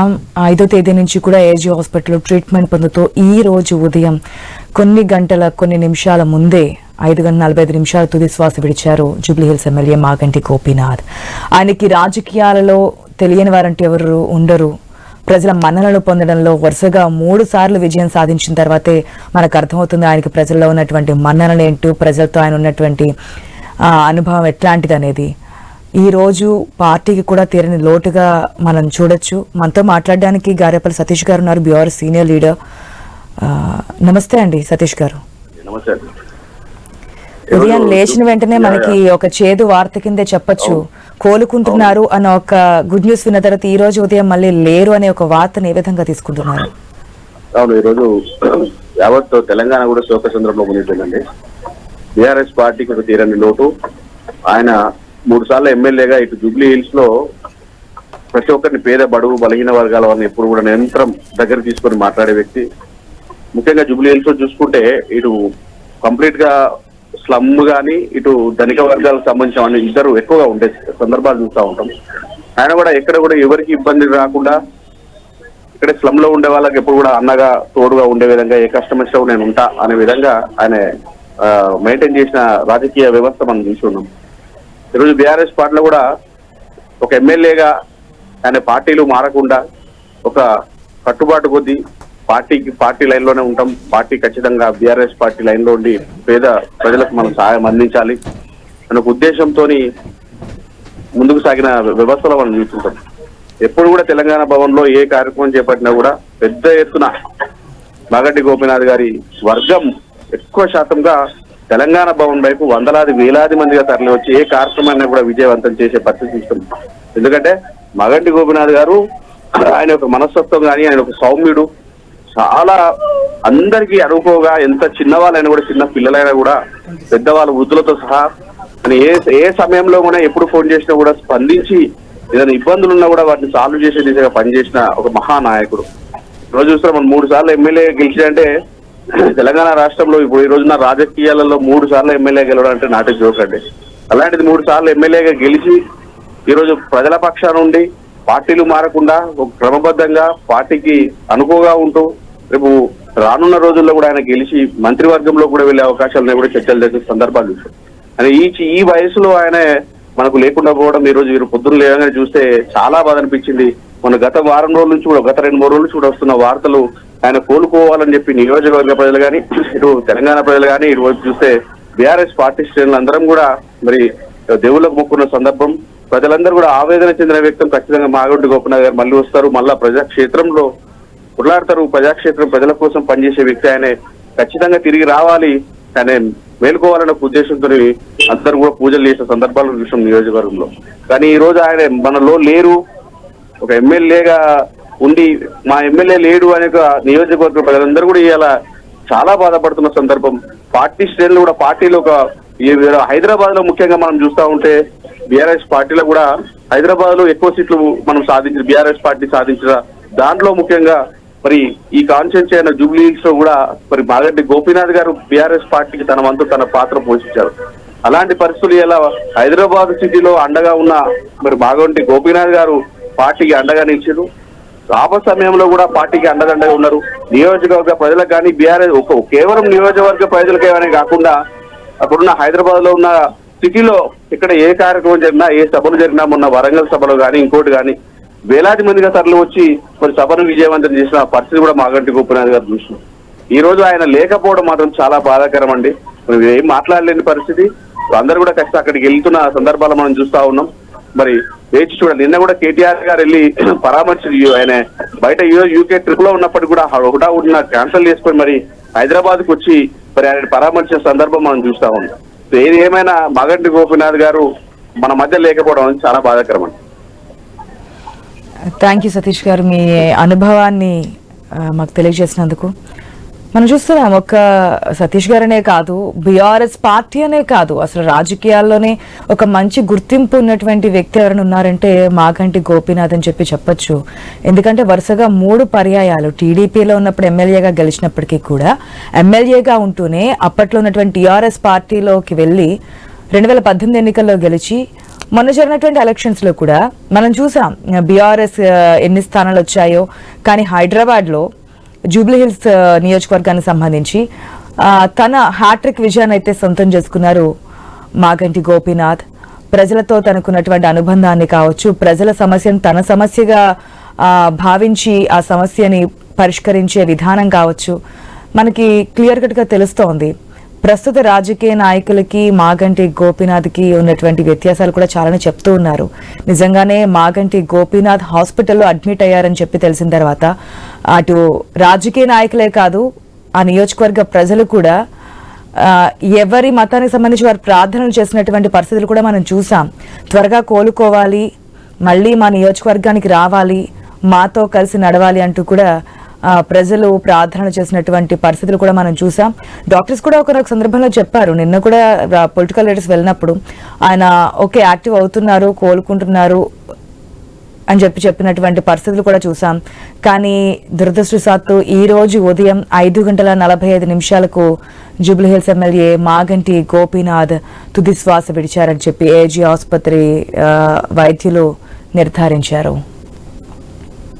5వ తేదీ నుంచి కూడా ఏజీ హాస్పిటల్లో ట్రీట్మెంట్ పొందుతూ ఈ రోజు ఉదయం కొన్ని నిమిషాల ముందే 5:45 తుది శ్వాస విడిచారు జూబ్లీహిల్స్ ఎమ్మెల్యే మాగంటి గోపీనాథ్. ఆయనకి రాజకీయాలలో తెలియని వారంటే ఎవరు ఉండరు. ప్రజల మన్ననలు పొందడంలో వరుసగా 3 సార్లు విజయం సాధించిన తర్వాతే మనకు అర్థమవుతుంది ఆయనకి ప్రజల్లో ఉన్నటువంటి మన్ననలు ఏంటో, ప్రజలతో ఆయన ఉన్నటువంటి అనుభవం ఎట్లాంటిది అనేది. ఈ రోజు పార్టీకి కూడా తీరని లోటుగా మనం చూడొచ్చు. మనతో మాట్లాడడానికి గారేపల్లి సతీష్ గారు ఉన్నారు, బీఆర్ఎస్ సీనియర్ లీడర్. నమస్తే అండి సతీష్ గారు. ఉదయం లేచిన వెంటనే మనకి ఒక చేదు వార్త కిందే చెప్పొచ్చు, కోలుకుంటున్నారు అన్న ఒక గుడ్ న్యూస్ విన్న తర్వాత ఈ రోజు ఉదయం మళ్ళీ లేరు అనే ఒక వార్తను ఏ విధంగా తీసుకుంటున్నారు? అవును, ఈరోజు యావత్ తెలంగాణ కూడా శోకచంద్రంలో మునిగిపోయిందండి. బీఆర్ఎస్ పార్టీకి ఒక తీరని లోటు. ఆయన 3 సార్లు ఎమ్మెల్యేగా ఇటు జూబ్లీ హిల్స్ లో ప్రతి ఒక్కరిని పేద బడుగు బలహీన వర్గాల వారిని ఎప్పుడు కూడా నిరంతరం దగ్గర తీసుకొని మాట్లాడే వ్యక్తి. ముఖ్యంగా జూబ్లీ హిల్స్ లో చూసుకుంటే ఇటు కంప్లీట్ గా స్లమ్ గానీ ఇటు ధనిక వర్గాలకు సంబంధించిన ఇద్దరు ఎక్కువగా ఉండే సందర్భాలు చూస్తూ ఉంటాం. ఆయన కూడా ఎక్కడ కూడా ఎవరికి ఇబ్బంది రాకుండా ఇక్కడ స్లమ్ లో ఉండే వాళ్ళకి ఎప్పుడు కూడా అన్నగా తోడుగా ఉండే విధంగా ఏ కష్టం వచ్చినా నేను ఉంటా అనే విధంగా ఆయన మెయింటైన్ చేసిన రాజకీయ వ్యవస్థ మనం చూస్తున్నాం. ఈరోజు బీఆర్ఎస్ పార్టీలో కూడా ఒక ఎమ్మెల్యేగా ఆయన పార్టీలు మారకుండా ఒక కట్టుబాటు కొద్దీ పార్టీ లైన్ లోనే ఉంటాం. పార్టీ ఖచ్చితంగా బీఆర్ఎస్ పార్టీ లైన్ లో ఉండి పేద ప్రజలకు మనం సహాయం అందించాలి అనే ఒక ఉద్దేశంతో ముందుకు సాగిన వ్యవస్థలో మనం చూస్తుంటాం. ఎప్పుడు కూడా తెలంగాణ భవన్ లో ఏ కార్యక్రమం చేపట్టినా కూడా పెద్ద ఎత్తున మాగంటి గోపీనాథ్ గారి వర్గం ఎక్కువ శాతంగా తెలంగాణ భవన్ వైపు వందలాది వేలాది మందిగా తరలి వచ్చి ఏ కార్యక్రమాన్ని కూడా విజయవంతం చేసే పరిస్థితి ఇస్తుంది. ఎందుకంటే మాగంటి గోపీనాథ్ గారు ఆయన ఒక మనస్తత్వం కానీ ఆయన ఒక సౌమ్యుడు, చాలా అందరికీ అనుకోగా, ఎంత చిన్నవాళ్ళైనా కూడా చిన్న పిల్లలైనా కూడా పెద్దవాళ్ళ వృద్ధులతో సహా అని ఏ సమయంలో కూడా ఎప్పుడు ఫోన్ చేసినా కూడా స్పందించి ఏదైనా ఇబ్బందులు ఉన్నా కూడా వాటిని సాల్వ్ చేసే దిశగా పనిచేసిన ఒక మహానాయకుడు. రోజు చూస్తే మనం 3 సార్లు ఎమ్మెల్యే గెలిచాడంటే తెలంగాణ రాష్ట్రంలో ఇప్పుడు ఈ రోజున రాజకీయాలలో 3 సార్లు ఎమ్మెల్యే గెలవడం అంటే నాటి జోక్ అండి. అలాంటిది 3 సార్లు ఎమ్మెల్యేగా గెలిచి ఈరోజు ప్రజల పక్షాన ఉండి పార్టీలు మారకుండా ఒక క్రమబద్ధంగా పార్టీకి అనుకోగా ఉంటూ రేపు రానున్న రోజుల్లో కూడా ఆయన గెలిచి మంత్రివర్గంలో కూడా వెళ్లే అవకాశాలను కూడా చర్చలు చేసే సందర్భాలు చూసాం. అని ఈ వయసులో ఆయన మనకు లేకుండా పోవడం ఈ రోజు వీరు పొద్దున్న లేవగానే చూస్తే చాలా బాధ అనిపించింది. మన గత వారం రోజుల నుంచి కూడా గత 2-3 రోజుల నుంచి కూడా వస్తున్న వార్తలు ఆయన కోలుకోవాలని చెప్పి నియోజకవర్గ ప్రజలు కానీ ఇటు తెలంగాణ ప్రజలు కానీ ఇటు వైపు చూస్తే బీఆర్ఎస్ పార్టీ శ్రేణులు అందరం కూడా మరి దేవుళ్ళకు మొక్కున్న సందర్భం. ప్రజలందరూ కూడా ఆవేదన చెందిన వ్యక్తం ఖచ్చితంగా మాగంటి గోపీనాథ్ గారు మళ్ళీ వస్తారు, మళ్ళా ప్రజాక్షేత్రంలో కొట్లాడతారు. ప్రజాక్షేత్రం ప్రజల కోసం పనిచేసే వ్యక్తి ఆయన ఖచ్చితంగా తిరిగి రావాలి, ఆయన మేలుకోవాలన్న ఉద్దేశంతో అందరూ కూడా పూజలు చేసే సందర్భాలు చూసాం నియోజకవర్గంలో. కానీ ఈ రోజు ఆయన మనలో లేరు, ఒక ఎమ్మెల్యేగా ఉండి మా ఎమ్మెల్యే లేడు అనే నియోజకవర్గ ప్రజలందరూ కూడా ఇలా చాలా బాధపడుతున్న సందర్భం. పార్టీ శ్రేణులు కూడా పార్టీలో హైదరాబాద్ లో ముఖ్యంగా మనం చూస్తూ ఉంటే బీఆర్ఎస్ పార్టీలో కూడా హైదరాబాద్ లో ఎక్కువ సీట్లు మనం సాధించిన బీఆర్ఎస్ పార్టీ సాధించిన దాంట్లో ముఖ్యంగా మరి ఈ కాన్స్టిట్యూన్సీ అయిన జూబ్లీ హిల్స్ లో కూడా మరి మాగంటి గోపీనాథ్ గారు బీఆర్ఎస్ పార్టీకి తన వంతు తన పాత్ర పోషించారు. అలాంటి పరిస్థితులు ఇలా హైదరాబాద్ సిటీలో అండగా ఉన్న మరి మాగంటి గోపీనాథ్ గారు పార్టీకి అండగా నిలిచారు. రాబో సమయంలో కూడా పార్టీకి అండదండగా ఉన్నారు. నియోజకవర్గ ప్రజలకు కానీ బీఆర్ఎస్ కేవలం నియోజకవర్గ ప్రజలకేమనే కాకుండా అక్కడున్న హైదరాబాద్ లో ఉన్న సిటీలో ఇక్కడ ఏ కార్యక్రమం జరిగినా ఏ సభలు జరిగినా మొన్న వరంగల్ సభలో కానీ ఇంకోటి కానీ వేలాది మందిగా తరలి వచ్చి మరి సభను విజయవంతం చేసిన పరిస్థితి కూడా మాగంటి గోపీనాథ్ గారు చూసినాం. ఈ రోజు ఆయన లేకపోవడం మాత్రం చాలా బాధాకరం అండి. ఏం మాట్లాడలేని పరిస్థితి. అందరూ కూడా ఖచ్చితంగా అక్కడికి వెళ్తున్న సందర్భాలు మనం చూస్తా ఉన్నాం. మరి వేచి చూడాలి. నిన్న కూడా కేటీఆర్ గారు వెళ్ళి పరామర్శి ఆయన బయట యూకే ట్రిప్ లో ఉన్నప్పటికీ కూడా ఒకటా క్యాన్సిల్ చేసుకొని మరి హైదరాబాద్ కు వచ్చి మరి ఆయన పరామర్శించిన సందర్భం మనం చూస్తా ఉన్నాం. ఏది ఏమైనా మాగంటి గోపీనాథ్ గారు మన మధ్య లేకపోవడం చాలా బాధాకరం అండి. థ్యాంక్ యూ సతీష్ గారు, మీ అనుభవాన్ని మాకు తెలియజేసినందుకు. మనం చూస్తున్నాం ఒక్క సతీష్ గారనే కాదు, బీఆర్ఎస్ పార్టీ అనే కాదు, అసలు రాజకీయాల్లోనే ఒక మంచి గుర్తింపు ఉన్నటువంటి వ్యక్తి ఎవరైనా ఉన్నారంటే మాగంటి గోపీనాథ్ అని చెప్పొచ్చు. ఎందుకంటే వరుసగా 3 పర్యాయాలు టీడీపీలో ఉన్నప్పుడు ఎమ్మెల్యేగా గెలిచినప్పటికీ కూడా ఎమ్మెల్యేగా ఉంటూనే అప్పట్లో ఉన్నటువంటి టీఆర్ఎస్ పార్టీలోకి వెళ్ళి 2018 ఎన్నికల్లో గెలిచి మొన్న జరిగినటువంటి ఎలక్షన్స్ లో కూడా మనం చూసాం బీఆర్ఎస్ ఎన్ని స్థానాలు వచ్చాయో, కానీ హైదరాబాద్ లో జూబ్లీ హిల్స్ నియోజకవర్గానికి సంబంధించి తన హ్యాట్రిక్ విజయాన్ని అయితే సొంతం చేసుకున్నారు మాగంటి గోపీనాథ్. ప్రజలతో తనకున్నటువంటి అనుబంధాన్ని కావచ్చు, ప్రజల సమస్యను తన సమస్యగా భావించి ఆ సమస్యని పరిష్కరించే విధానం కావచ్చు, మనకి క్లియర్ కట్ గా తెలుస్తోంది. ప్రస్తుత రాజకీయ నాయకులకి మాగంటి గోపీనాథ్కి ఉన్నటువంటి వ్యత్యాసాలు కూడా చాలానే చెప్తూ ఉన్నారు. నిజంగానే మాగంటి గోపీనాథ్ హాస్పిటల్లో అడ్మిట్ అయ్యారని చెప్పి తెలిసిన తర్వాత అటు రాజకీయ నాయకులే కాదు, ఆ నియోజకవర్గ ప్రజలు కూడా ఎవరి మతానికి సంబంధించి వారు ప్రార్థనలు చేసినటువంటి పరిస్థితులు కూడా మనం చూసాం. త్వరగా కోలుకోవాలి, మళ్ళీ మా నియోజకవర్గానికి రావాలి, మాతో కలిసి నడవాలి అంటూ కూడా ప్రజలు ప్రార్థనలు చేసినటువంటి పరిస్థితులు కూడా మనం చూసాం. డాక్టర్స్ కూడా ఒక సందర్భంలో చెప్పారు, నిన్న కూడా పొలిటికల్ లీడర్స్ వెళ్ళినప్పుడు ఆయన ఓకే యాక్టివ్ అవుతున్నారు, కోలుకుంటున్నారు అని చెప్పినటువంటి పరిస్థితులు కూడా చూసాం. కానీ దురదృష్టవశాత్తు ఈ రోజు ఉదయం 5:45 జూబ్లీహిల్స్ ఎమ్మెల్యే మాగంటి గోపీనాథ్ తుది శ్వాస విడిచారని చెప్పి ఏజీ ఆసుపత్రి వైద్యులు నిర్ధారించారు.